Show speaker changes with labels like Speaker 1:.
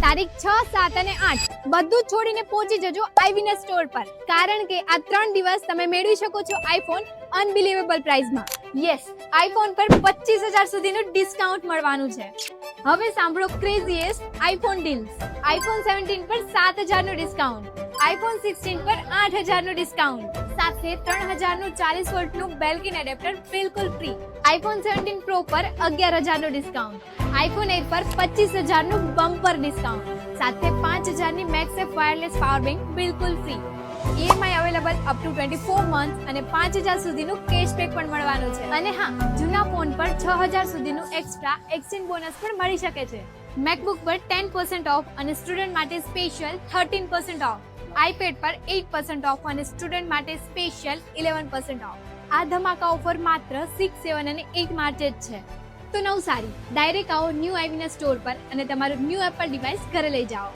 Speaker 1: તારીખ 6, 7 અને 8 બધું છોડીને પહોંચી જજો આઈવીનેસ સ્ટોર પર, કારણ કે આ 3 દિવસ તમે મેળવી શકો છો આઈફોન અનબિલીવેબલ પ્રાઇસમાં. યસ, આઈફોન પર 25,000 સુધીનું ડિસ્કાઉન્ટ મળવાનું છે. હવે સાંભળો ક્રેઝીએસ્ટ આઈફોન ડીલ્સ. આઈફોન 17 પર 7,000 નું ડિસ્કાઉન્ટ, આઈફોન 16 પર 8,000 નું ડિસ્કાઉન્ટ, સાથે 3,000 નું 40 વોલ્ટનું બેલ્કિન એડેપ્ટર બિલકુલ ફ્રી. આઈફોન 17 પ્રો પર 11,000 નું ડિસ્કાઉન્ટ, આઈફોન 8 પર 25,000 નું બમ્પર ડિસ્કાઉન્ટ, સાથે 5,000 ની મેક્સેફ વાયરલેસ પાવર બેંક બિલકુલ free. EMI available up to 24 month અને 5,000 સુધીનું કેશબેક પણ મળવાનું છે. અને હા, જૂના ફોન પર 6,000 સુધીનું એક્સ્ટ્રા એક્સચેન્જ બોનસ પણ મળી શકે છે. મેકબુક પર 10% ઓફ અને સ્ટુડન્ટ માટે સ્પેશિયલ 13% ઓફ. આઈપેડ પર 8% ઓફ અને સ્ટુડન્ટ માટે સ્પેશિયલ 11% ઓફ. આ ધમાકા ઓફર માત્ર 6, 7 અને 8 માર્ચે જ છે. તો નવસારી ડાયરેક્ટ આવો ન્યૂ આઈવીનેસ સ્ટોર પર અને તમારું ન્યૂ એપલ ડિવાઇસ ઘરે લઈ જાઓ.